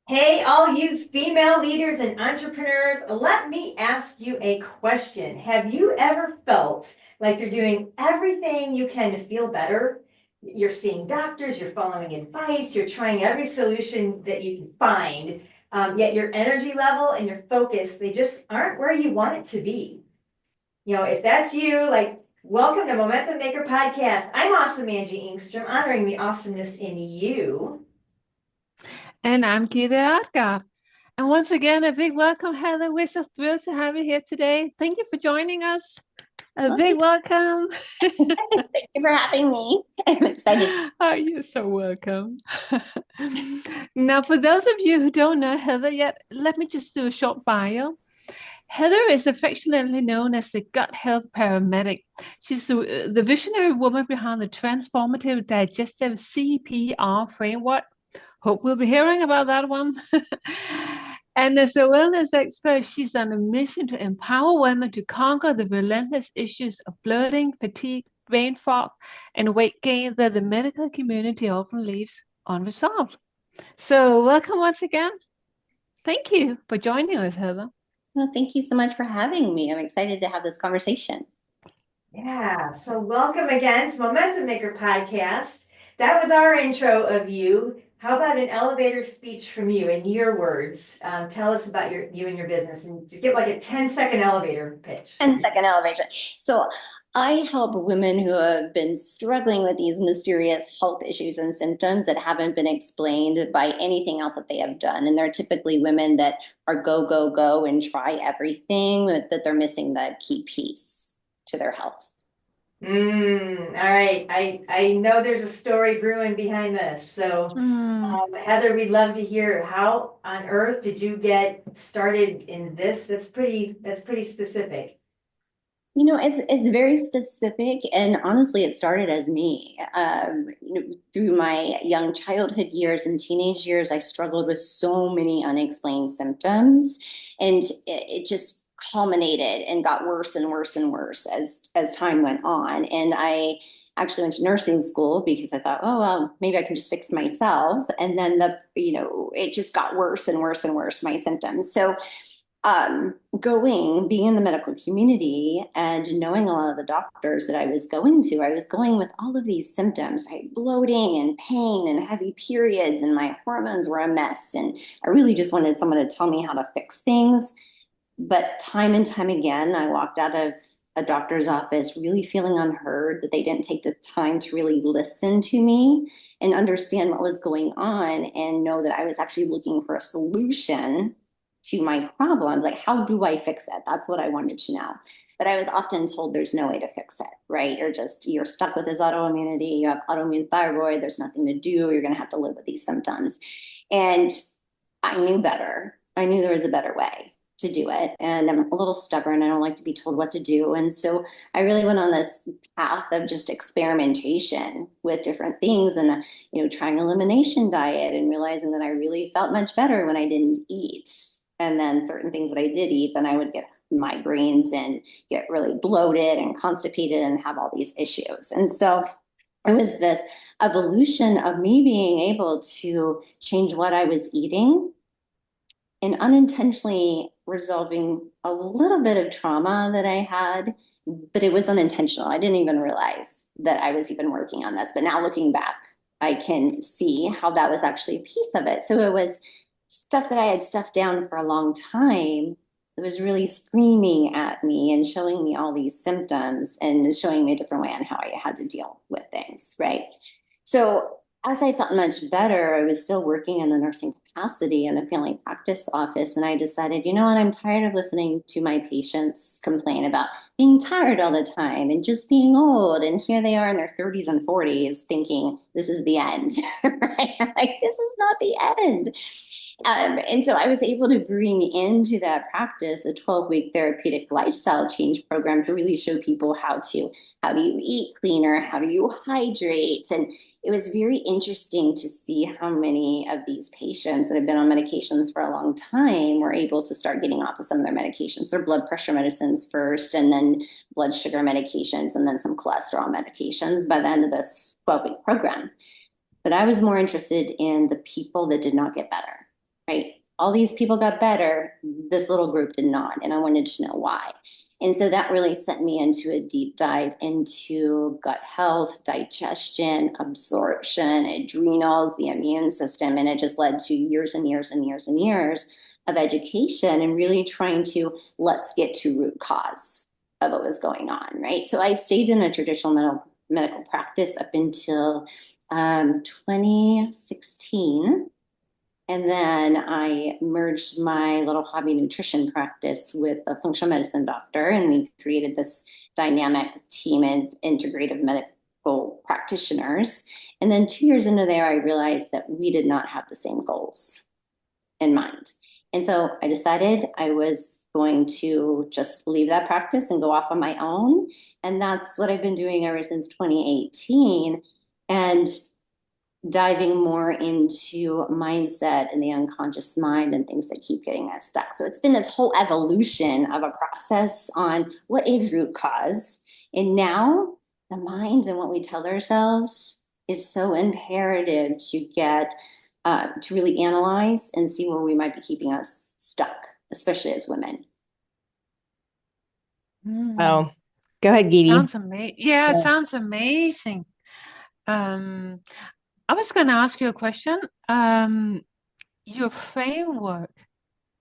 Hey, all you female leaders and entrepreneurs, let me ask you a question. Have you ever felt like you're doing everything you can to feel better? You're seeing doctors, you're following advice, you're trying every solution that you can find, yet your energy level and your focus, they just aren't where you want it to be. If that's you, like, welcome to Momentum Maker Podcast. I'm awesome Angie Ingstrom, honoring the awesomeness in you. And I'm Gita Adgar. And once again, a big welcome, Heather. We're so thrilled to have you here today. Thank you for joining us. A Well, big welcome. thank you for having me. I'm excited to. Oh, you're so welcome. Now, for those of you who don't know Heather yet, let me just do a short bio. Heather is affectionately known as the gut health paramedic. She's the visionary woman behind the transformative digestive CPR framework. Hope we'll be hearing about that one. And as a wellness expert, she's on a mission to empower women to conquer the relentless issues of bloating, fatigue, brain fog, and weight gain that the medical community often leaves unresolved. So, welcome once again. Thank you for joining us, Heather. Well, thank you so much for having me. I'm excited to have this conversation. Yeah, so welcome again to Momentum Maker Podcast. That was our intro of you. How about an elevator speech from you in your words? Tell us about you and your business and to give like a 10-second elevator pitch. 10-second elevation. So I help women who have been struggling with these mysterious health issues and symptoms that haven't been explained by anything else that they have done. And they're typically women that are go, go, go and try everything, but they're missing the key piece to their health. All right. I know there's a story brewing behind this. So, Mm. Heather, we'd love to hear how on earth did you get started in this? That's pretty specific. It's very specific, and honestly, it started as me. Through my young childhood years and teenage years, I struggled with so many unexplained symptoms, and it just culminated and got worse and worse and worse as time went on. And I actually went to nursing school because I thought, oh well, maybe I can just fix myself. And then it just got worse and worse and worse, my symptoms. So being in the medical community and knowing a lot of the doctors that I was going with all of these symptoms, right? Bloating and pain and heavy periods, and my hormones were a mess. And I really just wanted someone to tell me how to fix things. But time and time again, I walked out of a doctor's office really feeling unheard, that they didn't take the time to really listen to me and understand what was going on and know that I was actually looking for a solution to my problems. Like, how do I fix it? That's what I wanted to know. But I was often told there's no way to fix it, right? You're stuck with this autoimmunity, you have autoimmune thyroid, there's nothing to do, you're going to have to live with these symptoms. And I knew better. I knew there was a better way to do it. And I'm a little stubborn. I don't like to be told what to do. And so I really went on this path of just experimentation with different things and, trying elimination diet and realizing that I really felt much better when I didn't eat. And then certain things that I did eat, then I would get migraines and get really bloated and constipated and have all these issues. And so it was this evolution of me being able to change what I was eating and unintentionally resolving a little bit of trauma that I had, but it was unintentional. I didn't even realize that I was even working on this. But now looking back, I can see how that was actually a piece of it. So it was stuff that I had stuffed down for a long time. It was really screaming at me and showing me all these symptoms and showing me a different way on how I had to deal with things, right? So as I felt much better, I was still working in the nursing capacity in a family practice office. And I decided, you know what, I'm tired of listening to my patients complain about being tired all the time and just being old. And here they are in their 30s and 40s thinking this is the end, right? Like, this is not the end. And so I was able to bring into that practice a 12-week therapeutic lifestyle change program to really show people how do you eat cleaner, how do you hydrate. And it was very interesting to see how many of these patients that have been on medications for a long time were able to start getting off of some of their medications, their blood pressure medicines first, and then blood sugar medications, and then some cholesterol medications by the end of this 12-week program. But I was more interested in the people that did not get better. right? All these people got better. This little group did not. And I wanted to know why. And so that really sent me into a deep dive into gut health, digestion, absorption, adrenals, the immune system. And it just led to years and years and years and years of education and really trying to let's get to root cause of what was going on, right? So I stayed in a traditional medical practice up until 2016. And then I merged my little hobby nutrition practice with a functional medicine doctor, and we created this dynamic team of integrative medical practitioners. And then 2 years into there, I realized that we did not have the same goals in mind. And so I decided I was going to just leave that practice and go off on my own. And that's what I've been doing ever since 2018. And diving more into mindset and the unconscious mind and things that keep getting us stuck. So it's been this whole evolution of a process on what is root cause. And now the mind and what we tell ourselves is so imperative to get to really analyze and see where we might be keeping us stuck, especially as women. Oh, go ahead, Gidi. Sounds amazing. Yeah, Yeah. sounds amazing. Um, I was going to ask you a question. Your framework.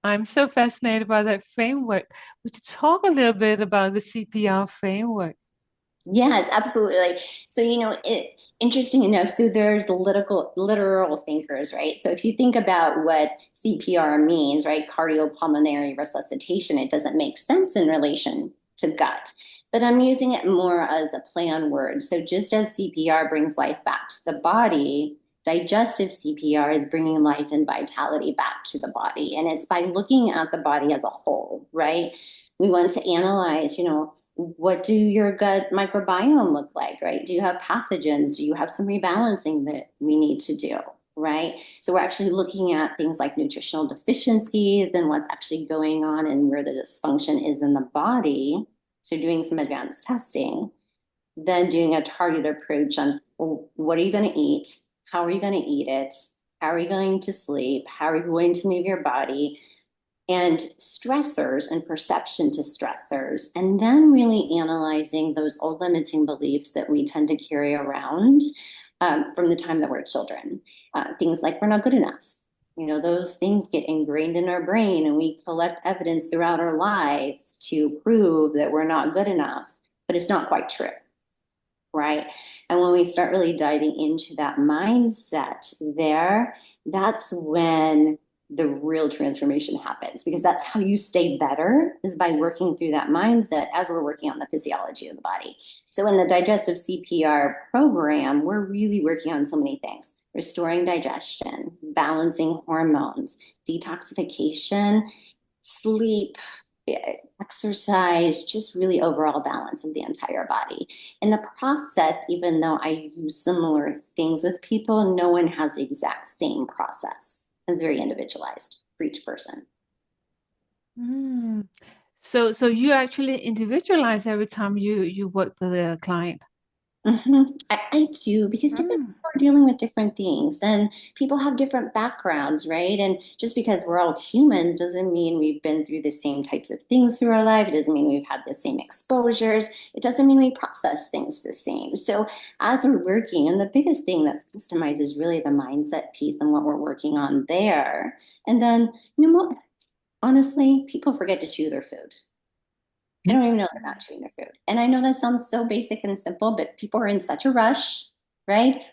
I'm so fascinated by that framework. Would you talk a little bit about the CPR framework? Yes, absolutely. So, interesting enough, so there's literal thinkers, right? So if you think about what CPR means, right, cardiopulmonary resuscitation, it doesn't make sense in relation to gut. But I'm using it more as a play on words. So just as CPR brings life back to the body, digestive CPR is bringing life and vitality back to the body. And it's by looking at the body as a whole, right? We want to analyze, what do your gut microbiome look like, right? Do you have pathogens? Do you have some rebalancing that we need to do, right? So we're actually looking at things like nutritional deficiencies and what's actually going on and where the dysfunction is in the body. So doing some advanced testing, then doing a targeted approach on, well, what are you going to eat? How are you going to eat it? How are you going to sleep? How are you going to move your body? And stressors and perception to stressors, and then really analyzing those old limiting beliefs that we tend to carry around from the time that we're children. Things like we're not good enough. Those things get ingrained in our brain, and we collect evidence throughout our life to prove that we're not good enough, but it's not quite true. Right. And when we start really diving into that mindset there, that's when the real transformation happens, because that's how you stay better, is by working through that mindset as we're working on the physiology of the body. So in the digestive CPR program, we're really working on so many things: restoring digestion, balancing hormones, detoxification, sleep, exercise, just really overall balance of the entire body. In the process, even though I use similar things with people, no one has the exact same process. It's very individualized for each person. Mm. So you actually individualize every time you work with a client. I do, because different Mm. people are dealing with different things and people have different backgrounds, right? And just because we're all human doesn't mean we've been through the same types of things through our life. It doesn't mean we've had the same exposures. It doesn't mean we process things the same. So as we're working, and the biggest thing that's customized is really the mindset piece and what we're working on there. And then, what? Honestly, people forget to chew their food. I don't even know they're not chewing their food. And I know that sounds so basic and simple, but people are in such a rush, right?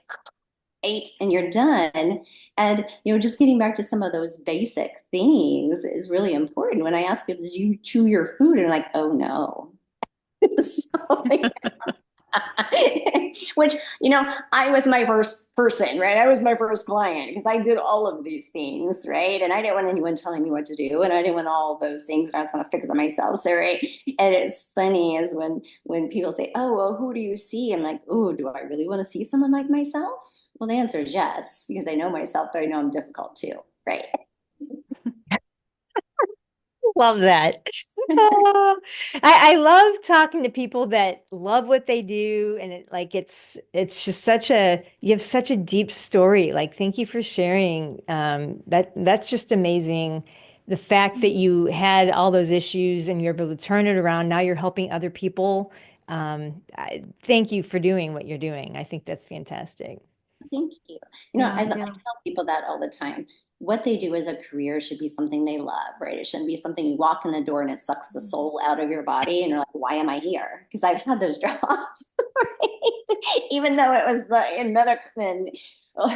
Ate and you're done. And, just getting back to some of those basic things is really important. When I ask people, did you chew your food? And they're like, oh no. So, which, I was my first person, right? I was my first client because I did all of these things, right? And I didn't want anyone telling me what to do, and I didn't want all those things, and I just want to fix it myself. So, right. And it's funny is when people say, oh, well, who do you see? I'm like, oh, do I really want to see someone like myself? Well, the answer is yes, because I know myself, but I know I'm difficult too, right? Love that. Oh, I love talking to people that love what they do, and it's just you have such a deep story. Like, thank you for sharing. That's just amazing. The fact that you had all those issues and you're able to turn it around. Now you're helping other people. Thank you for doing what you're doing. I think that's fantastic. Thank you. Yeah, I yeah. tell people that all the time. What they do as a career should be something they love, right? It shouldn't be something you walk in the door and it sucks the soul out of your body and you're like, why am I here? Because I've had those jobs, right? Even though it was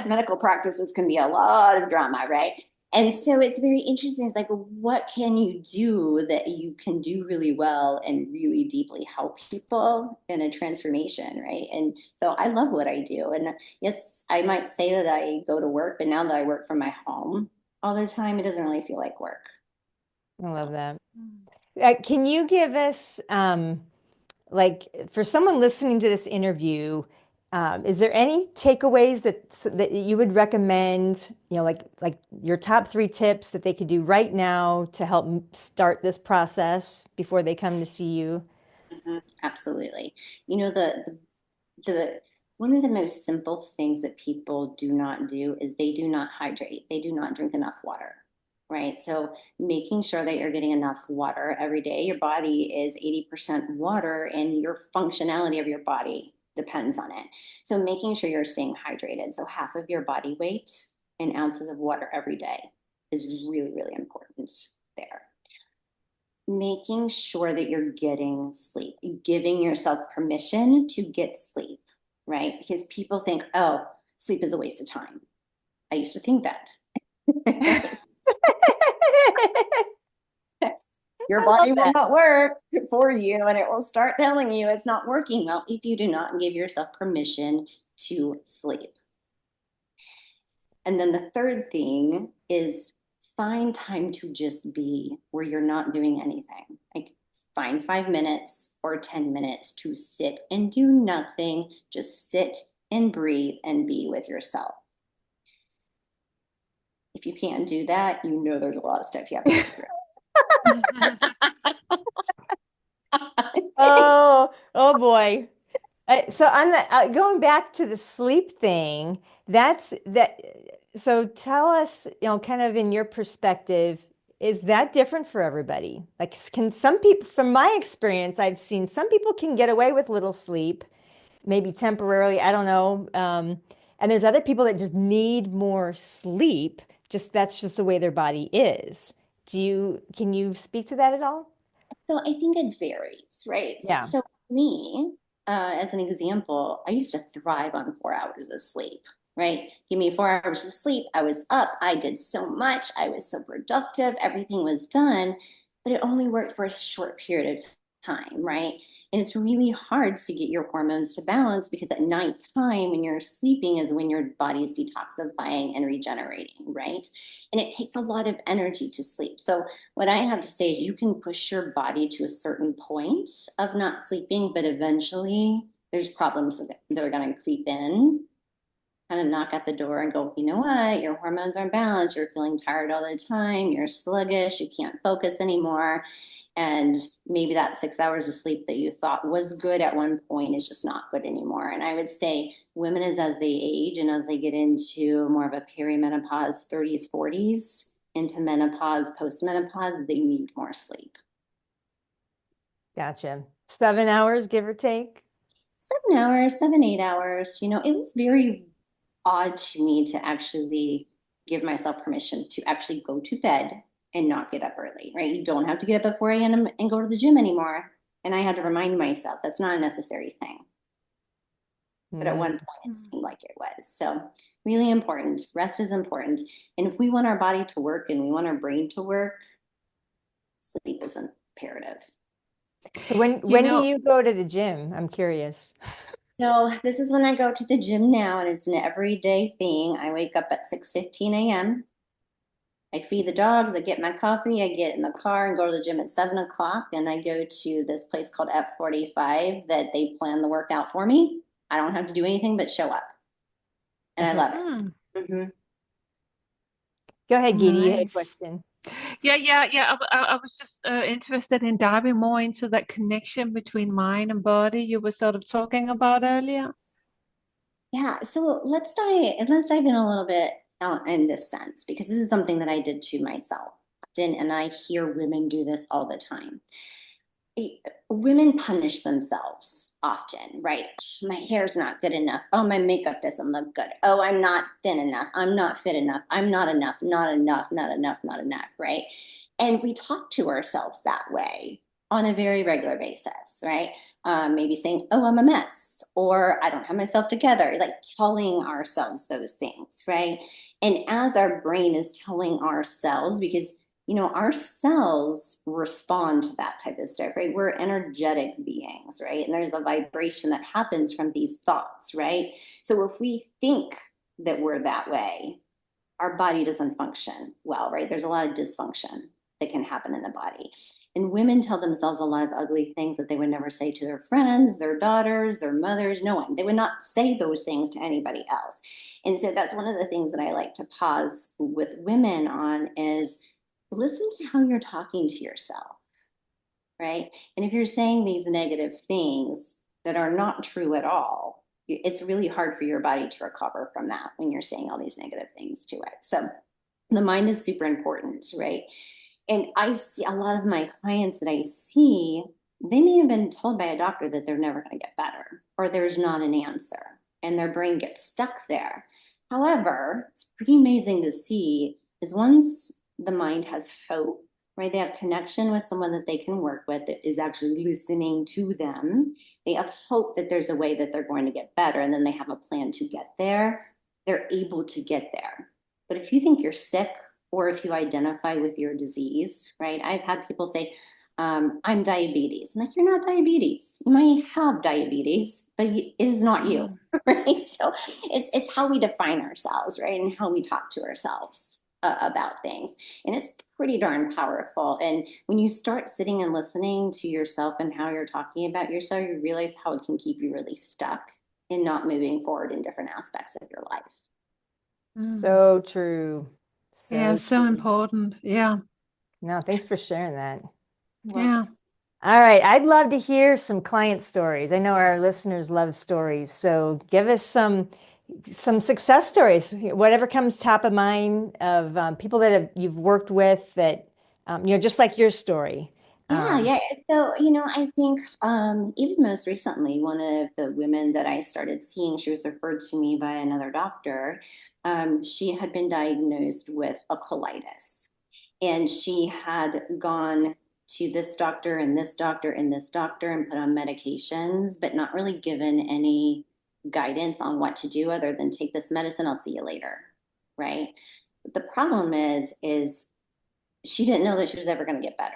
medical practices can be a lot of drama, right? And so it's very interesting. It's like, what can you do that you can do really well and really deeply help people in a transformation, right? And so I love what I do. And yes, I might say that I go to work, but now that I work from my home all the time, it doesn't really feel like work. I love So that. Can you give us, like, for someone listening to this interview, is there any takeaways that you would recommend, like your top 3 tips that they could do right now to help start this process before they come to see you? absolutely. You know, the one of the most simple things that people do not do is they do not hydrate. They do not drink enough water, right? So making sure that you're getting enough water every day. Your body is 80% water and your functionality of your body depends on it. So making sure you're staying hydrated. So half of your body weight in ounces of water every day is really, really important there. Making sure that you're getting sleep, giving yourself permission to get sleep, right? Because people think, oh, sleep is a waste of time. I used to think that. Your I love body will that. not work for you and it will start telling you it's not working well if you do not give yourself permission to sleep. And then the third thing is find time to just be where you're not doing anything. Like find 5 minutes or 10 minutes to sit and do nothing. Just sit and breathe and be with yourself. If you can't do that, you know there's a lot of stuff you have to go through. Oh boy. So on the going back to the sleep thing, that's that. So tell us, kind of in your perspective, is that different for everybody? Like, can some people, from my experience, I've seen some people can get away with little sleep, maybe temporarily, I don't know. And there's other people that just need more sleep. That's just the way their body is. Can you speak to that at all? So I think it varies, right? Yeah. So me, as an example, I used to thrive on 4 hours of sleep, right? Give me 4 hours of sleep. I was up. I did so much. I was so productive. Everything was done, but it only worked for a short period of time, right? And it's really hard to get your hormones to balance because at nighttime, when you're sleeping, is when your body is detoxifying and regenerating, right? And it takes a lot of energy to sleep. So what I have to say is you can push your body to a certain point of not sleeping, but eventually there's problems that are going to creep in, kind of knock at the door and go, you know what, your hormones aren't balanced, you're feeling tired all the time, you're sluggish, you can't focus anymore. And maybe that 6 hours of sleep that you thought was good at one point is just not good anymore. And I would say women, as they age and as they get into more of a perimenopause, 30s, 40s, into menopause, postmenopause, they need more sleep. Gotcha. 7 hours, give or take. 7 hours, 7, 8 hours, it was very odd to me to actually give myself permission to actually go to bed and not get up early, right? You don't have to get up at 4 a.m. and go to the gym anymore. And I had to remind myself that's not a necessary thing. But at one point it seemed like it was. So really important. Rest is important. And if we want our body to work and we want our brain to work, sleep is imperative. So when do you go to the gym? I'm curious. So this is when I go to the gym now, and it's an everyday thing. I wake up at 6:15 a.m. I feed the dogs, I get my coffee, I get in the car and go to the gym at 7 o'clock. And I go to this place called F45 that they plan the workout for me. I don't have to do anything but show up. And I love it. Go ahead, Gidi. You had a Nice. question. Yeah. I was just interested in diving more into that connection between mind and body you were sort of talking about earlier. Yeah, so let's dive in a little bit in this sense, because this is something that I did to myself often, and I hear women do this all the time. Women punish themselves often, right? My hair's not good enough. Oh, my makeup doesn't look good. Oh, I'm not thin enough. I'm not fit enough. I'm not enough, not enough, not enough, not enough, right? And we talk to ourselves that way on a very regular basis, right? Maybe saying, oh, I'm a mess, or I don't have myself together, like telling ourselves those things, right? And as our brain is telling ourselves, because our cells respond to that type of stuff, right? We're energetic beings, right? And there's a vibration that happens from these thoughts, right? So if we think that we're that way, our body doesn't function well, right? There's a lot of dysfunction that can happen in the body. And women tell themselves a lot of ugly things that they would never say to their friends, their daughters, their mothers, no one. They would not say those things to anybody else. And so that's one of the things that I like to pause with women on is listen to how you're talking to yourself, right? And if you're saying these negative things that are not true at all, it's really hard for your body to recover from that when you're saying all these negative things to it. So the mind is super important, right? And I see a lot of my clients that I see, they may have been told by a doctor that they're never going to get better or there's not an answer and their brain gets stuck there. However, it's pretty amazing to see is once the mind has hope, right? They have connection with someone that they can work with that is actually listening to them. They have hope that there's a way that they're going to get better, and then they have a plan to get there. They're able to get there. But if you think you're sick or if you identify with your disease, right? I've had people say, I'm diabetes. I'm like, you're not diabetes. You might have diabetes, but it is not you, right? So it's how we define ourselves, right? And how we talk to ourselves about things. And it's pretty darn powerful. And when you start sitting and listening to yourself and how you're talking about yourself, you realize how it can keep you really stuck and not moving forward in different aspects of your life. So true. Yeah, so true. important. Yeah. No, thanks for sharing that. Yeah. All right. I'd love to hear some client stories. I know our listeners love stories. So give us some success stories, whatever comes top of mind of people that you've worked with that, just like your story. Yeah. So, I think even most recently, one of the women that I started seeing, she was referred to me by another doctor. She had been diagnosed with a colitis, and she had gone to this doctor and this doctor and this doctor and put on medications, but not really given any guidance on what to do other than take this medicine, I'll see you later, right? But the problem is she didn't know that she was ever going to get better.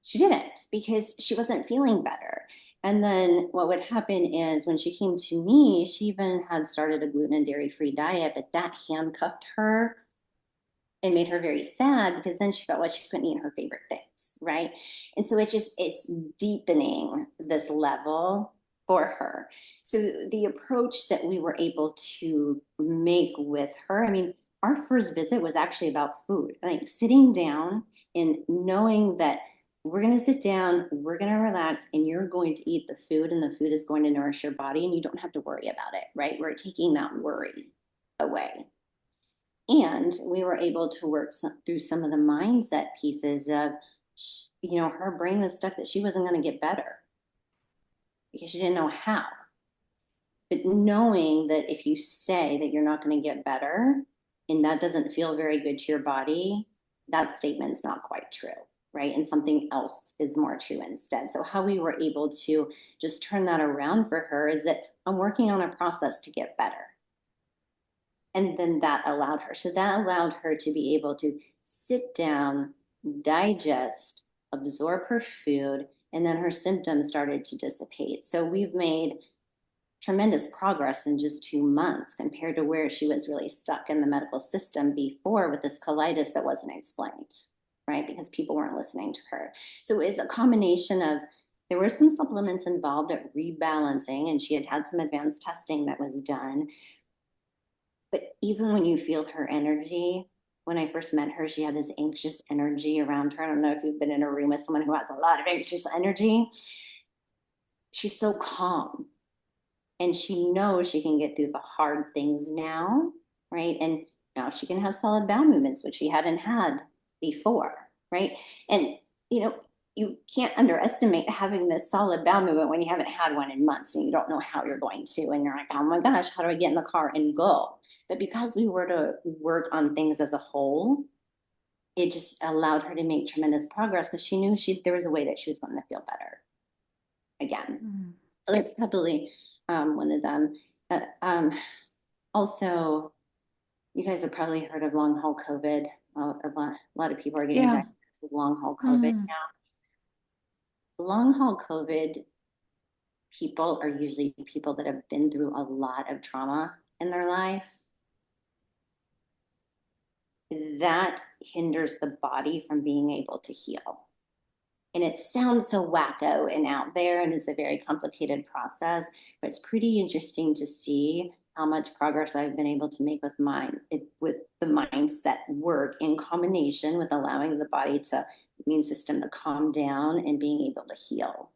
She didn't, because she wasn't feeling better. And then what would happen is when she came to me, she even had started a gluten and dairy-free diet, but that handcuffed her and made her very sad because then she felt like she couldn't eat her favorite things, right? And so it's deepening this level for her. So the approach that we were able to make with her, I mean, our first visit was actually about food, like sitting down and knowing that we're going to sit down, we're going to relax, and you're going to eat the food, and the food is going to nourish your body, and you don't have to worry about it, right? We're taking that worry away. And we were able to work through some of the mindset pieces of, her brain was stuck that she wasn't going to get better because she didn't know how. But knowing that if you say that you're not going to get better and that doesn't feel very good to your body, that statement's not quite true, right? And something else is more true instead. So how we were able to just turn that around for her is that I'm working on a process to get better. And then that allowed her. So that allowed her to be able to sit down, digest, absorb her food, and then her symptoms started to dissipate. So we've made tremendous progress in just 2 months compared to where she was really stuck in the medical system before with this colitis that wasn't explained, right? Because people weren't listening to her. So it was a combination of, there were some supplements involved at rebalancing, and she had some advanced testing that was done. But even when you feel her energy, when I first met her, she had this anxious energy around her. I don't know if you've been in a room with someone who has a lot of anxious energy. She's so calm, and she knows she can get through the hard things now, right? And now she can have solid bowel movements, which she hadn't had before, right? And, you know, you can't underestimate having this solid bowel movement when you haven't had one in months and you don't know how you're going to. And you're like, oh my gosh, how do I get in the car and go? But because we were to work on things as a whole, it just allowed her to make tremendous progress because she knew there was a way that she was going to feel better again. So that's probably one of them. Also, you guys have probably heard of long haul COVID. A lot of people are getting Yeah. diagnosed with long haul COVID now. Long haul COVID people are usually people that have been through a lot of trauma in their life. That hinders the body from being able to heal. And it sounds so wacko and out there, and it's a very complicated process, but it's pretty interesting to see how much progress I've been able to make with with the mindset work in combination with allowing the body immune system to calm down and being able to heal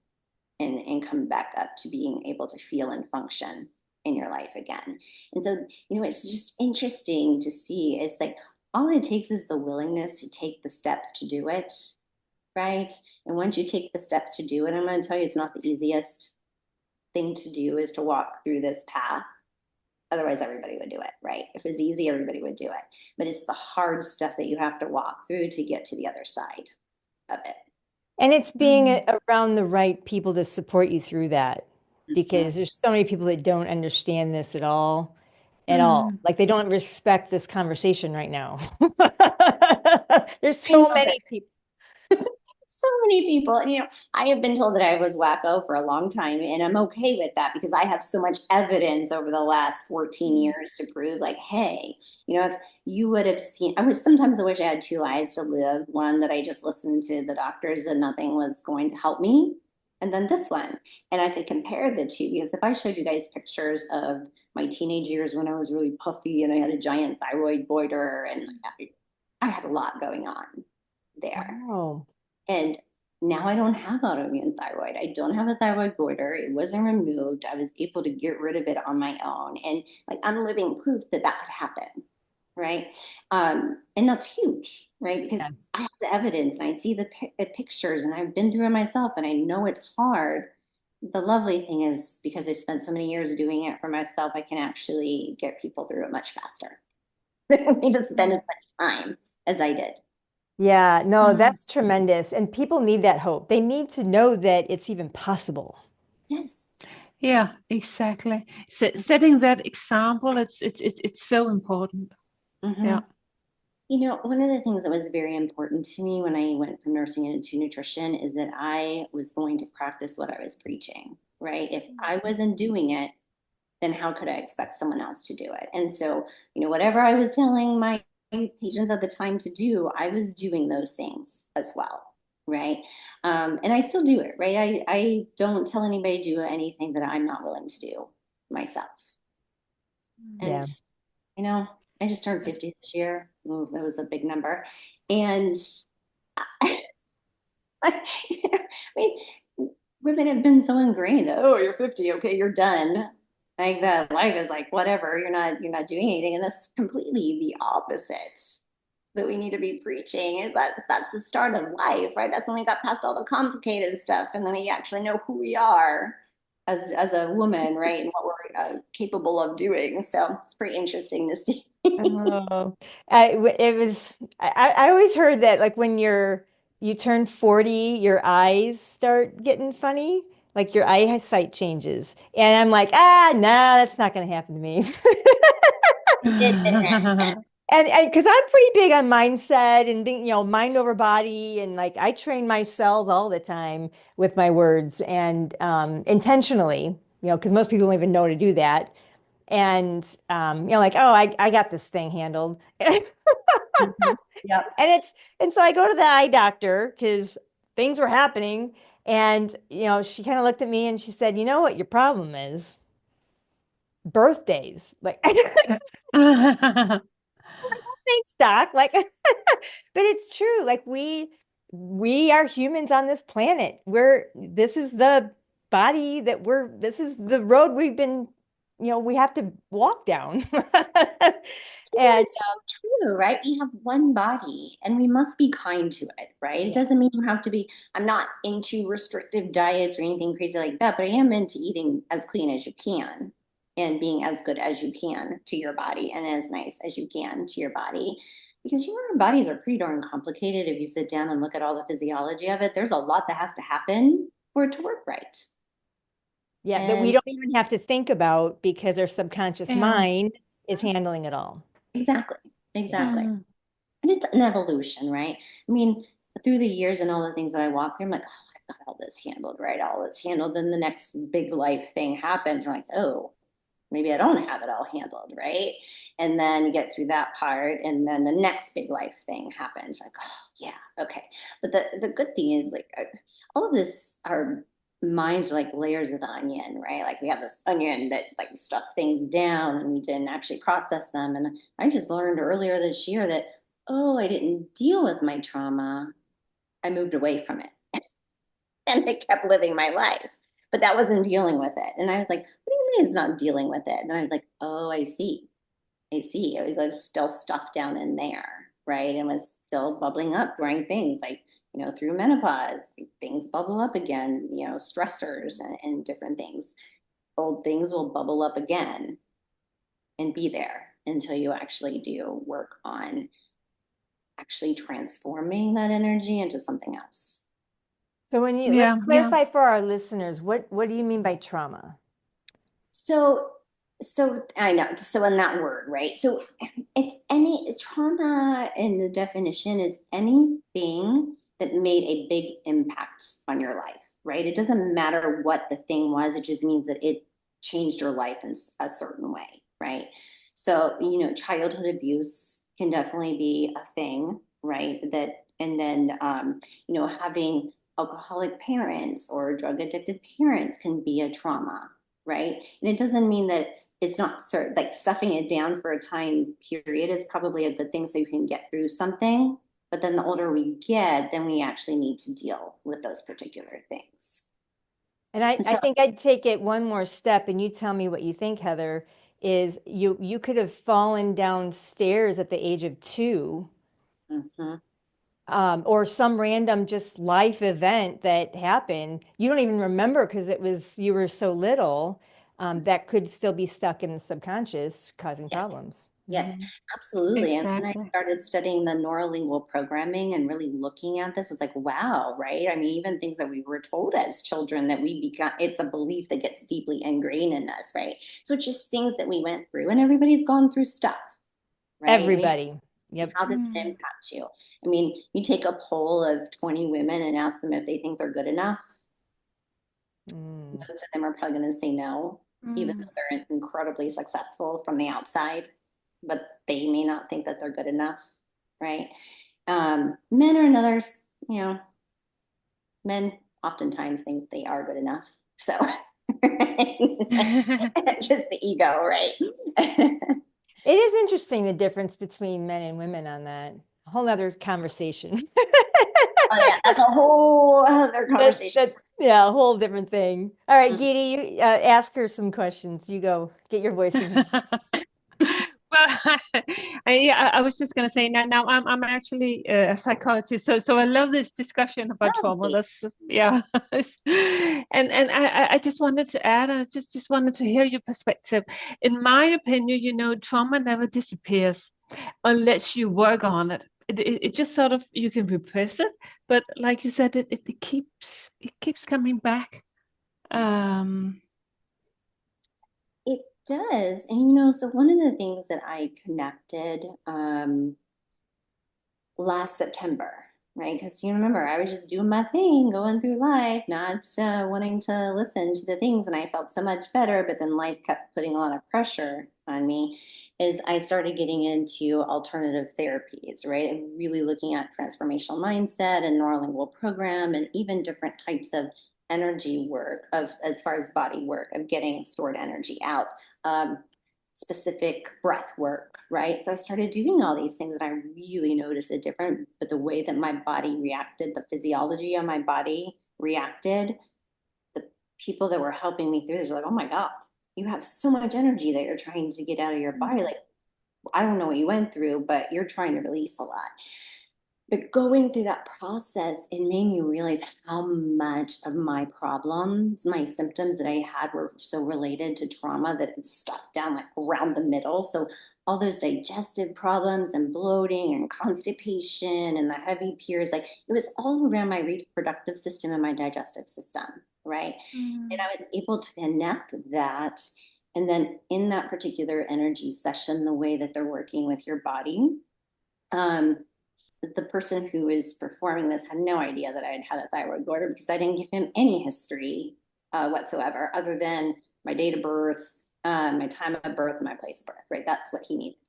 and come back up to being able to feel and function in your life again. And so, it's just interesting to see. It's like all it takes is the willingness to take the steps to do it, right? And once you take the steps to do it, I'm going to tell you, it's not the easiest thing to do is to walk through this path. Otherwise, everybody would do it, right? If it's easy, everybody would do it. But it's the hard stuff that you have to walk through to get to the other side of it. And it's being around the right people to support you through that, because there's so many people that don't understand this at all. Like they don't respect this conversation right now. There's so many people. So many people, and I have been told that I was wacko for a long time, and I'm okay with that because I have so much evidence over the last 14 years to prove, like, hey, if you would have seen, sometimes I wish I had two lives to live. One that I just listened to the doctors and nothing was going to help me, and then this one, and I could compare the two, because if I showed you guys pictures of my teenage years when I was really puffy and I had a giant thyroid goiter and I had a lot going on there. Oh. And now I don't have autoimmune thyroid. I don't have a thyroid goiter. It wasn't removed. I was able to get rid of it on my own. And I'm living proof that could happen, right? And that's huge, right? Because I have the evidence and I see the pictures and I've been through it myself and I know it's hard. The lovely thing is, because I spent so many years doing it for myself, I can actually get people through it much faster. They don't need to spend as much time as I did. Yeah, no, that's tremendous. And people need that hope. They need to know that it's even possible. Yes. Yeah, exactly. Setting that example, it's so important. Yeah. One of the things that was very important to me when I went from nursing into nutrition is that I was going to practice what I was preaching, right? If I wasn't doing it, then how could I expect someone else to do it? And so, whatever I was telling my patients at the time to do, I was doing those things as well, right? And I still do it, right? I don't tell anybody to do anything that I'm not willing to do myself. And, I just turned 50 this year. Ooh, that was a big number. And I mean, women have been so ingrained that, oh, you're 50, okay, you're done. Like that life is like whatever, you're not doing anything. And that's completely the opposite that we need to be preaching. Is that's the start of life, right? That's when we got past all the complicated stuff and then we actually know who we are as a woman, right? And what we're capable of doing. So it's pretty interesting to see. Oh, I always heard that like when you turn 40, your eyes start getting funny, like your eyesight changes. And I'm like, nah, that's not going to happen to me. And because I'm pretty big on mindset and being, mind over body, and like I train myself all the time with my words and intentionally, because most people don't even know to do that. And like, oh, I got this thing handled. Yep. And so I go to the eye doctor because things were happening. And she kind of looked at me and she said, you know what your problem is? Birthdays. Like Thanks, Doc. Like, but it's true. Like we are humans on this planet. This is the body that this is the road we've been, we have to walk down. And It's so true, right? We have one body and we must be kind to it, right? It doesn't mean you have to be, I'm not into restrictive diets or anything crazy like that, but I am into eating as clean as you can and being as good as you can to your body and as nice as you can to your body. Because our bodies are pretty darn complicated. If you sit down and look at all the physiology of it, there's a lot that has to happen for it to work right. yeah, that we And don't even have to think about because our subconscious Yeah. mind is handling it all. exactly, Yeah. exactly. Mm. And it's an evolution, right? I mean, through the years and all the things that I walked through, I'm like, oh, I've got all this handled, right? All this handled. Then the next big life thing happens. We're like, oh, maybe I don't have it all handled, right? And then you get through that part, and then the next big life thing happens. Like, oh, yeah, okay. But the good thing is, like, all of this, our minds are like layers of the onion, right? Like we have this onion that like stuck things down, and we didn't actually process them. And I just learned earlier this year that, oh, I didn't deal with my trauma. I moved away from it and I kept living my life. But that wasn't dealing with it. And I was like, what do you mean it's not dealing with it? And I was like, oh, I see. I see. It was still stuff down in there, right? And was still bubbling up during things like, through menopause, things bubble up again, stressors and different things. Old things will bubble up again and be there until you actually do work on actually transforming that energy into something else. So let's Yeah. clarify for our listeners, what do you mean by trauma? So, so I know. So in that word, right? So it's any trauma in the definition is anything that made a big impact on your life, right? It doesn't matter what the thing was. It just means that it changed your life in a certain way, right? So, childhood abuse can definitely be a thing, right? And then, having alcoholic parents or drug addicted parents can be a trauma, right? And it doesn't mean that it's not like stuffing it down for a time period is probably a good thing so you can get through something. But then the older we get, then we actually need to deal with those particular things. And I So, think I'd take it one more step, and you tell me what you think, Heather, is you could have fallen downstairs at the age of 2, mhm. or some random just life event that happened. You don't even remember because you were so little, that could still be stuck in the subconscious, causing Yeah. problems. Yes, Mhm. absolutely. And when I Exactly. started studying the neurolingual programming and really looking at this, it's like, wow, right? I mean, even things that we were told as children that we become, it's a belief that gets deeply ingrained in us, right? So it's just things that we went through, and everybody's gone through stuff, right? Everybody. Yep. How does it Mm. impact you? I mean, you take a poll of 20 women and ask them if they think they're good enough. Mm. Most of them are probably going to say no, even Mm. though they're incredibly successful from the outside, but they may not think that they're good enough, right? Men are another, you know, men oftentimes think they are good enough. So just the ego, right? It is interesting the difference between men and women on that. A whole other conversation. Oh yeah, that's a whole other conversation. Yeah, a whole different thing. All right, Mm. Geety, you ask her some questions. You go, get your voice in. Well, I was just gonna say now I'm actually a psychologist, so I love this discussion about Oh, trauma. That's yeah, and I just wanted to add, I just wanted to hear your perspective. In my opinion, trauma never disappears unless you work on it. It just sort of you can repress it, but like you said, it keeps coming back. Um, it does. And so one of the things that I connected last September, right? Because you remember, I was just doing my thing, going through life, not wanting to listen to the things, and I felt so much better. But then life kept putting a lot of pressure on me. Is I started getting into alternative therapies, right? And really looking at transformational mindset and neurolingual program, and even different types of energy work of as far as body work of getting stored energy out. specific breath work, right? So I started doing all these things and I really noticed a difference, but the way that my body reacted, the physiology of my body reacted, the people that were helping me through this are like, oh my God, you have so much energy that you're trying to get out of your body. Like, I don't know what you went through, but you're trying to release a lot. But going through that process, it made me realize how much of my problems, my symptoms that I had were so related to trauma that it was stuffed down like around the middle. So all those digestive problems and bloating and constipation and the heavy periods, like it was all around my reproductive system and my digestive system, right? And I was able to connect that. And then in that particular energy session, the way that they're working with your body, the person who was performing this had no idea that I had had a thyroid goiter because I didn't give him any history whatsoever, other than my date of birth, my time of birth, and my place of birth, right? That's what he needed.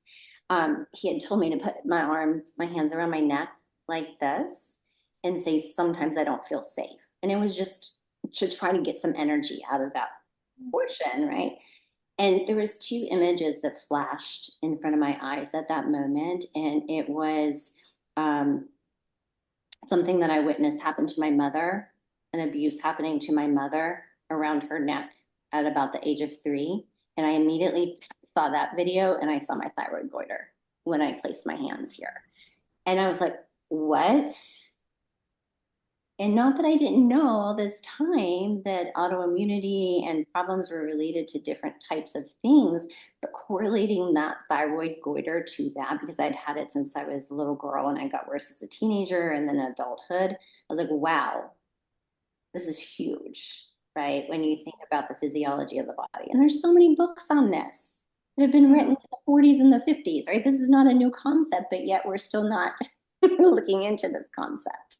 He had told me to put my hands around my neck like this and say, sometimes I don't feel safe. And it was just to try to get some energy out of that portion, right? And there was two images that flashed in front of my eyes at that moment. And it was something that I witnessed happen to my mother, an abuse happening to my mother around her neck at about the age of 3. And I immediately saw that video and I saw my thyroid goiter when I placed my hands here. And I was like, what? And not that I didn't know all this time that autoimmunity and problems were related to different types of things, but correlating that thyroid goiter to that, because I'd had it since I was a little girl and I got worse as a teenager and then adulthood, I was like, wow, this is huge, right? When you think about the physiology of the body. And there's so many books on this that have been written in the 40s and the 50s, right? This is not a new concept, but yet we're still not looking into this concept.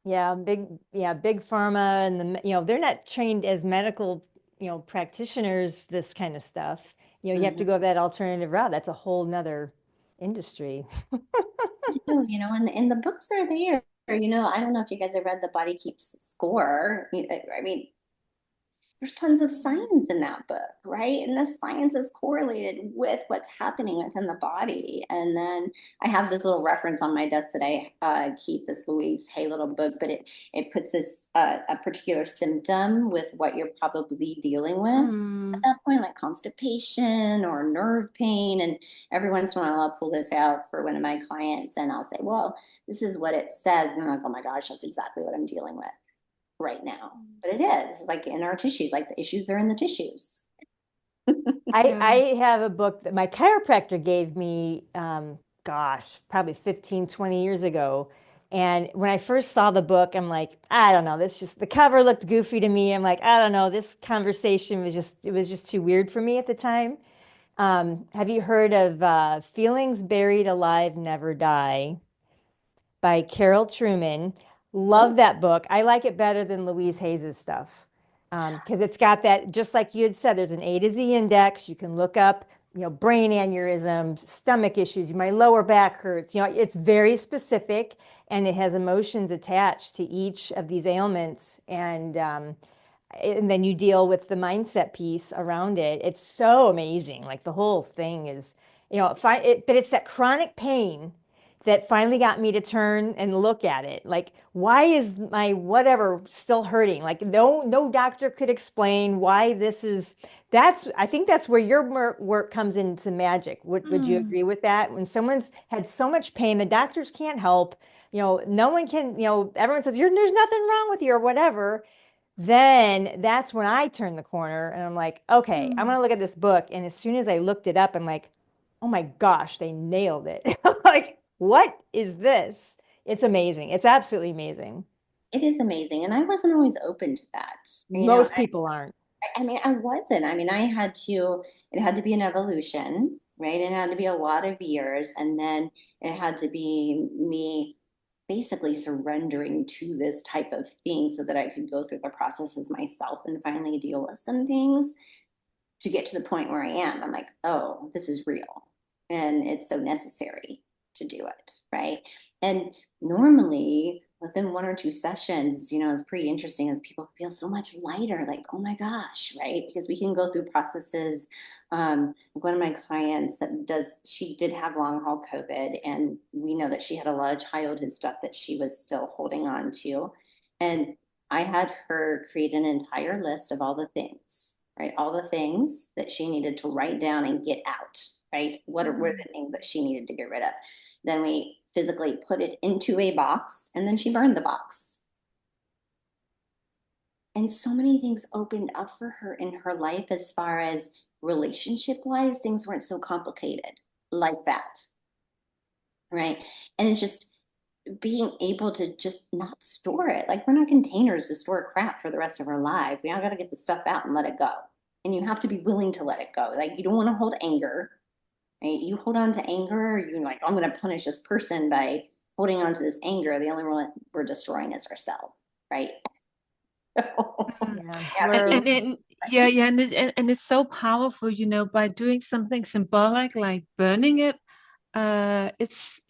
Yeah, big pharma and they're not trained as medical, practitioners, this kind of stuff. You have to go that alternative route. That's a whole nother industry. And the books are there. I don't know if you guys have read The Body Keeps Score. I mean, there's tons of science in that book, right? And the science is correlated with what's happening within the body. And then I have this little reference on my desk that I keep, this Louise Hay little book, but it puts this a particular symptom with what you're probably dealing with at that point, like constipation or nerve pain. And every once in a while, I'll pull this out for one of my clients and I'll say, well, this is what it says. And they're like, oh my gosh, that's exactly what I'm dealing with right now. But it is like in our tissues, like the issues are in the tissues. I have a book that my chiropractor gave me, probably 15, 20 years ago. And when I first saw the book, I'm like, I don't know, the cover looked goofy to me. I'm like, I don't know, this conversation it was just too weird for me at the time. Have you heard of Feelings Buried Alive Never Die by Carol Truman? Love that book. I like it better than Louise Hayes's stuff because it's got that, just like you had said, there's an A to Z index. You can look up, brain aneurysm, stomach issues. My lower back hurts. It's very specific and it has emotions attached to each of these ailments. And then you deal with the mindset piece around it. It's so amazing. Like the whole thing is, but it's that chronic pain that finally got me to turn and look at it. Like, why is my whatever still hurting? Like, no doctor could explain why this is. I think that's where your work comes into magic. Would you agree with that? When someone's had so much pain, the doctors can't help. No one can. Everyone says there's nothing wrong with you or whatever. Then that's when I turn the corner and I'm like, okay, I'm gonna look at this book. And as soon as I looked it up, I'm like, oh my gosh, they nailed it. Like, what is this? It's amazing. It's absolutely amazing. It is amazing. And I wasn't always open to that. Most people aren't. I wasn't. It had to be an evolution, right? It had to be a lot of years. And then it had to be me basically surrendering to this type of thing so that I could go through the processes myself and finally deal with some things to get to the point where I am. I'm like, oh, this is real. And it's so necessary to do it, right? And normally within 1 or 2 sessions, you know, it's pretty interesting as people feel so much lighter, like, oh my gosh, right? Because we can go through processes. One of my clients she did have long haul COVID, and we know that she had a lot of childhood stuff that she was still holding on to. And I had her create an entire list of all the things, right? All the things that she needed to write down and get out, right? What were the things that she needed to get rid of? Then we physically put it into a box, and then she burned the box. And so many things opened up for her in her life as far as relationship wise, things weren't so complicated like that. Right. And it's just being able to just not store it. Like, we're not containers to store crap for the rest of our life. We all got to get the stuff out and let it go. And you have to be willing to let it go. Like, you don't want to hold anger, right? You hold on to anger, you're like, I'm going to punish this person by holding on to this anger. The only one we're destroying is ourselves, right? Yeah. And it's so powerful, you know, by doing something symbolic like burning it. It's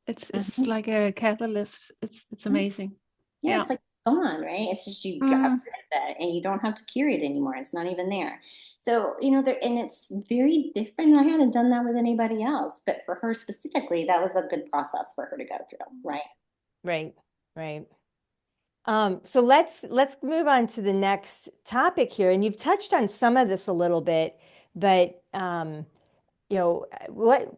it's like a catalyst. It's amazing. Yeah, Yeah. it's like gone, right? It's just you got rid Mm. of it and you don't have to carry it anymore. It's not even there. So, you know, and it's very different. I hadn't done that with anybody else, but for her specifically, that was a good process for her to go through, right? Right. Right. So let's move on to the next topic here. And you've touched on some of this a little bit, but you know,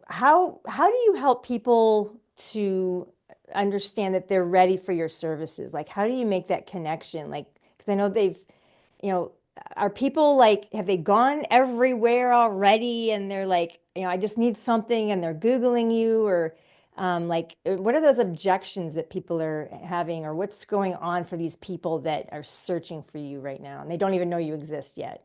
how do you help people to understand that they're ready for your services? Like, how do you make that connection? Like, because I know you know, are people like, have they gone everywhere already and they're like, you know, I just need something and they're Googling you, or like, what are those objections that people are having, or what's going on for these people that are searching for you right now and they don't even know you exist yet?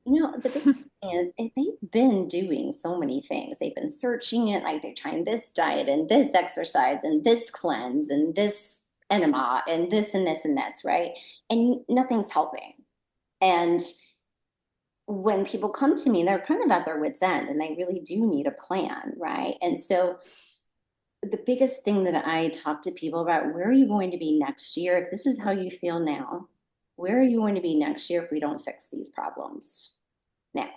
You know, the big thing is they've been doing so many things. They've been searching it, like they're trying this diet and this exercise and this cleanse and this enema and this and this and this, right? And nothing's helping. And when people come to me, they're kind of at their wits' end and they really do need a plan, right? And so the biggest thing that I talk to people about, where are you going to be next year? If this is how you feel now, where are you going to be next year if we don't fix these problems now?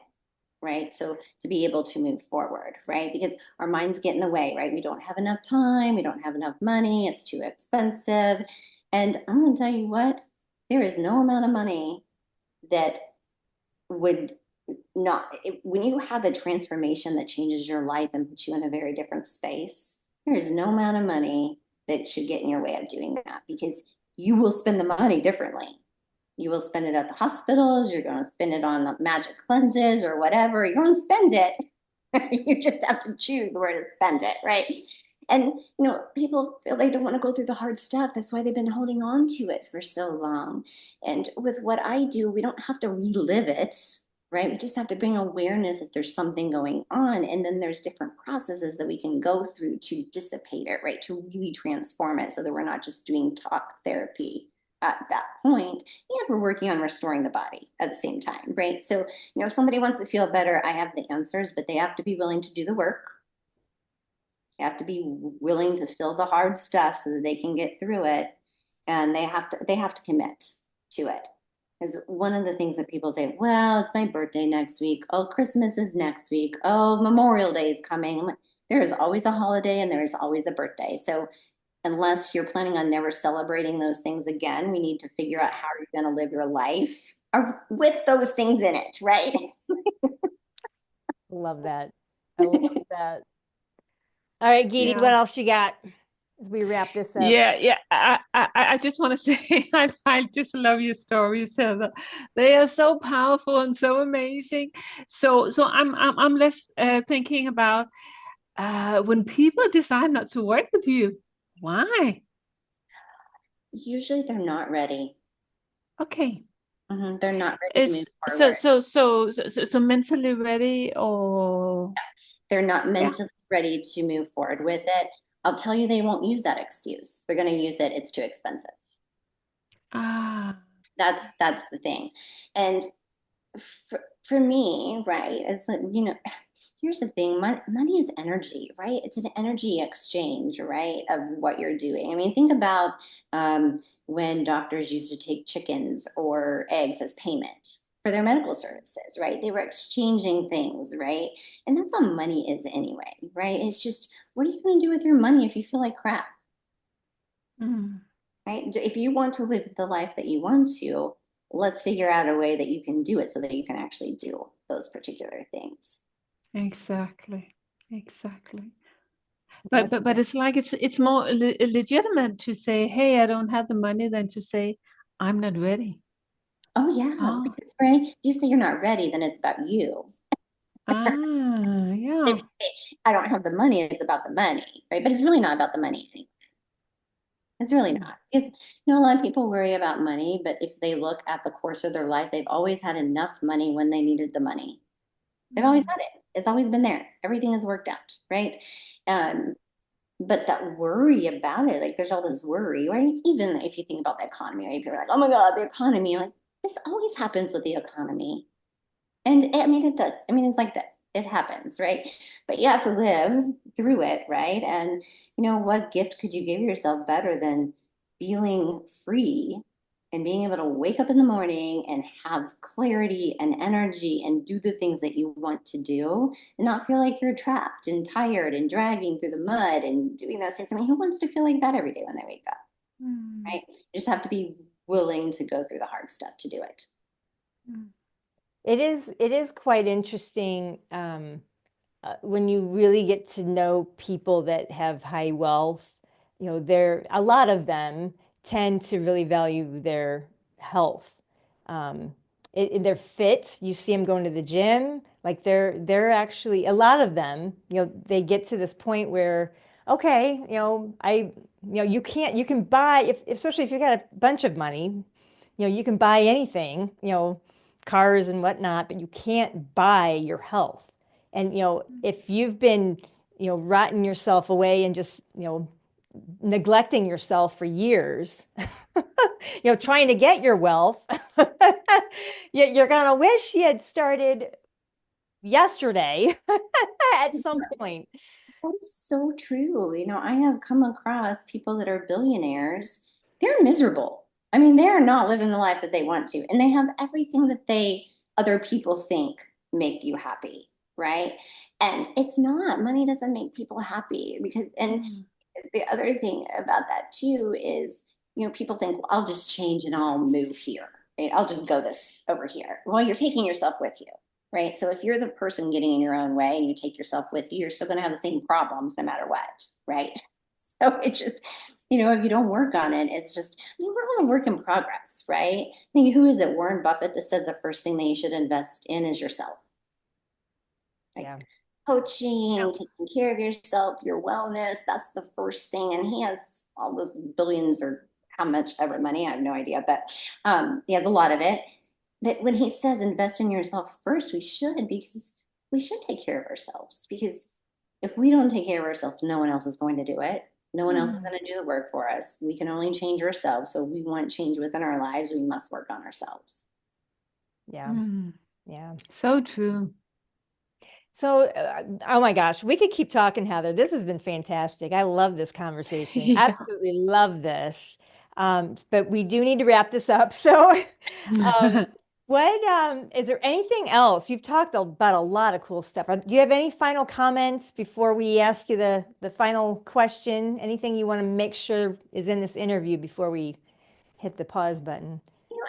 Right? So to be able to move forward, right? Because our minds get in the way, right? We don't have enough time, we don't have enough money, it's too expensive. And I'm going to tell you what, there is no amount of money that would not, when you have a transformation that changes your life and puts you in a very different space, there is no amount of money that should get in your way of doing that, because you will spend the money differently. You will spend it at the hospitals, you're going to spend it on the magic cleanses or whatever, you're going to spend it. You just have to choose where to spend it, right? And, you know, people feel they don't want to go through the hard stuff. That's why they've been holding on to it for so long. And with what I do, we don't have to relive it, right? We just have to bring awareness that there's something going on. And then there's different processes that we can go through to dissipate it, right? To really transform it so that we're not just doing talk therapy at that point. And we're working on restoring the body at the same time, right? So, you know, if somebody wants to feel better, I have the answers, but they have to be willing to do the work. They have to be willing to feel the hard stuff so that they can get through it. And they have to commit to it. Because one of the things that people say, well, it's my birthday next week. Oh, Christmas is next week. Oh, Memorial Day is coming. I'm like, there is always a holiday and there is always a birthday. So unless you're planning on never celebrating those things again, we need to figure out how you're going to live your life with those things in it, right? Love that. I love that. All right, Geety, Yeah. what else you got as we wrap this up? Yeah. I just want to say I just love your stories, Heather. They are so powerful and so amazing. So I'm left thinking about when people decide not to work with you, why? Usually they're not ready. Okay. They're not ready to Is move forward. so mentally ready or They're not yeah. mentally ready to move forward with it. I'll tell you, they won't use that excuse. They're going to use it. It's too expensive. Ah. That's the thing. And for me, right, it's like, you know, here's the thing, money is energy, right? It's an energy exchange, right, of what you're doing. I mean, think about when doctors used to take chickens or eggs as payment for their medical services, right? They were exchanging things, right? And that's what money is anyway, right? It's just, what are you going to do with your money if you feel like crap, Mm, right? If you want to live the life that you want to, let's figure out a way that you can do it so that you can actually do those particular things. exactly. Exactly. That's But it's like it's more legitimate to say, "Hey, I don't have the money," than to say, "I'm not ready." Oh yeah, Oh, because Ray, you say you're not ready, then it's about you. If yeah. you say, I don't have the money, it's about the money, right? But it's really not about the money anymore. It's really Mm, not. Because a lot of people worry about money, but if they look at the course of their life, they've always had enough money when they needed the money. They've always mm, had it. It's always been there. Everything has worked out, right? Um, but that worry about it, like there's all this worry, right? Even if you think about the economy, right? People are like, oh my God, the economy. Like, this always happens with the economy. And I mean, it does. I mean, it's like this. It happens, right? But you have to live through it, right? And what gift could you give yourself better than feeling free and being able to wake up in the morning and have clarity and energy and do the things that you want to do and not feel like you're trapped and tired and dragging through the mud and doing those things. I mean, who wants to feel like that every day when they wake up, mm, right? You just have to be willing to go through the hard stuff to do it. mm, it is quite interesting when you really get to know people that have high wealth. A lot of them tend to really value their health. Um, they're fit. You see them going to the gym. Like they're actually, a lot of them, they get to this point where, okay, you can buy, especially if you got a bunch of money, you can buy anything, cars and whatnot, but you can't buy your health. And if you've been rotting yourself away and just neglecting yourself for years, trying to get your wealth, you're gonna wish you had started yesterday at some point. That is so true. I have come across people that are billionaires. They're miserable. I mean, they are not living the life that they want to, and they have everything that other people think make you happy, right? And it's not. Money doesn't make people happy and mm, the other thing about that too is, people think, well, I'll just change and I'll move here, right? I'll just go this over here. Well, you're taking yourself with you, right? So if you're the person getting in your own way and you take yourself with you, you're still going to have the same problems no matter what, right? So it's just, if you don't work on it, it's just, I mean, we're all a work in progress, right? I mean, who is it? Warren Buffett that says the first thing that you should invest in is yourself. Like Yeah. yeah. coaching, taking care of yourself, your wellness, that's the first thing. And he has all those billions or how much ever money, I have no idea, but he has a lot of it. But when he says invest in yourself first, because we should take care of ourselves. Because if we don't take care of ourselves, no one else is going to do it. No one else is Mm, going to do the work for us. We can only change ourselves. So if we want change within our lives, we must work on ourselves. Yeah. mm. Yeah. So true. So, oh my gosh, we could keep talking, Heather. This has been fantastic. I love this conversation. Yeah. Absolutely love this. But we do need to wrap this up. So, um, what is there anything else? You've talked about a lot of cool stuff. Do you have any final comments before we ask you the final question? Anything you want to make sure is in this interview before we hit the pause button?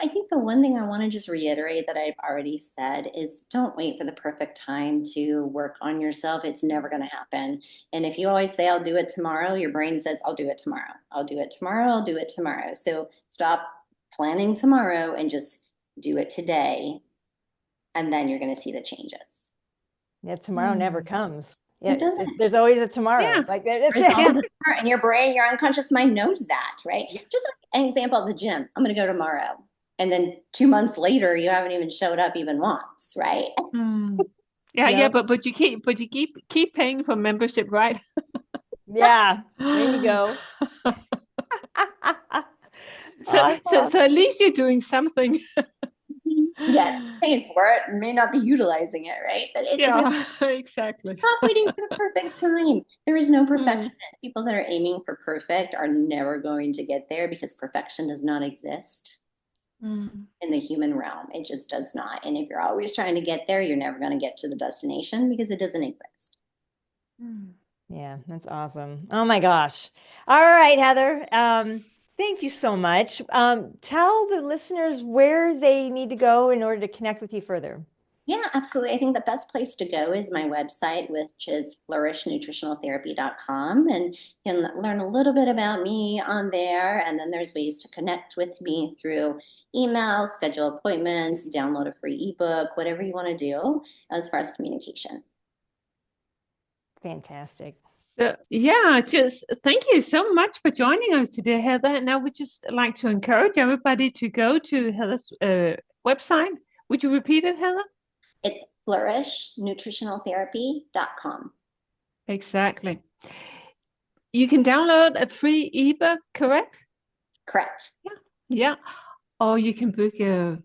I think the one thing I want to just reiterate that I've already said is don't wait for the perfect time to work on yourself. It's never going to happen. And if you always say, I'll do it tomorrow, your brain says, I'll do it tomorrow. I'll do it tomorrow. I'll do it tomorrow. So stop planning tomorrow and just do it today. And then you're going to see the changes. Yeah, tomorrow never Mm. comes. It Yeah, doesn't. there's always a tomorrow. Yeah. Like it's There's always Yeah. a tomorrow, and your brain, your unconscious mind knows that, right? Yeah. Just like an example of the gym. I'm going to go tomorrow. And then 2 months later, you haven't even showed up even once, right? Mm. Yeah, yeah, Yep. but you keep paying for membership, right? Yeah. There you go. So Awesome. at least you're doing something. Yes, paying for it, may not be utilizing it, right? But it's really Yeah, exactly. not waiting for the perfect time. There is no Mm, perfection. People that are aiming for perfect are never going to get there because perfection does not exist mm, in the human realm. It just does not. And if you're always trying to get there, you're never going to get to the destination because it doesn't exist. mm. Yeah, that's awesome. Oh my gosh. All right, Heather. Thank you so much. Tell the listeners where they need to go in order to connect with you further. Yeah, absolutely. I think the best place to go is my website, which is flourishnutritionaltherapy.com. And you can learn a little bit about me on there. And then there's ways to connect with me through email, schedule appointments, download a free ebook, whatever you want to do as far as communication. Fantastic. So, yeah, just thank you so much for joining us today, Heather. And I would just like to encourage everybody to go to Heather's website. Would you repeat it, Heather? It's flourishnutritionaltherapy.com. Exactly. You can download a free ebook, correct? Correct. Yeah. Or you can book an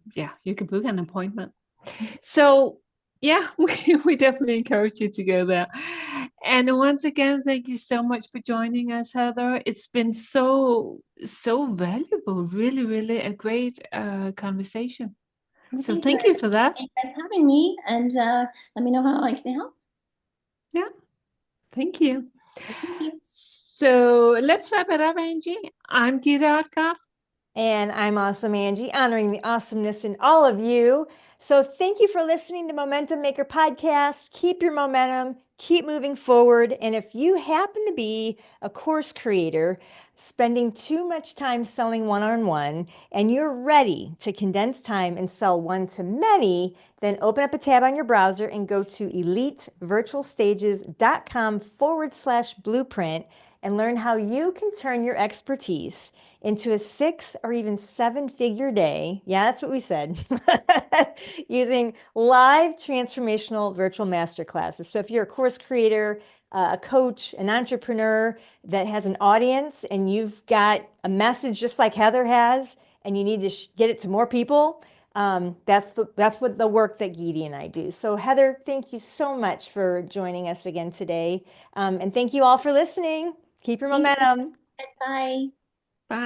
appointment. So yeah, we definitely encourage you to go there. And once again, thank you so much for joining us, Heather. It's been so valuable. Really, really a great conversation. Well, So thank you thank you for that. for having me. And let me know how I can help. Yeah, thank you. Thank you. So let's wrap it up, Angie. I'm Gita Arcot. And I'm Awesome Angie, honoring the awesomeness in all of you. So thank you for listening to Momentum Maker Podcast. Keep your momentum, keep moving forward. And if you happen to be a course creator spending too much time selling one-on-one and you're ready to condense time and sell one-to-many, then open up a tab on your browser and go to elitevirtualstages.com/blueprint and learn how you can turn your expertise into a 6 or even 7-figure day. Yeah, that's what we said. Using live transformational virtual masterclasses. So if you're a course creator, a coach, an entrepreneur that has an audience and you've got a message just like Heather has, and you need to get it to more people, that's what the work that Geety and I do. So Heather, thank you so much for joining us again today. And thank you all for listening. Keep your momentum. Bye. Bye.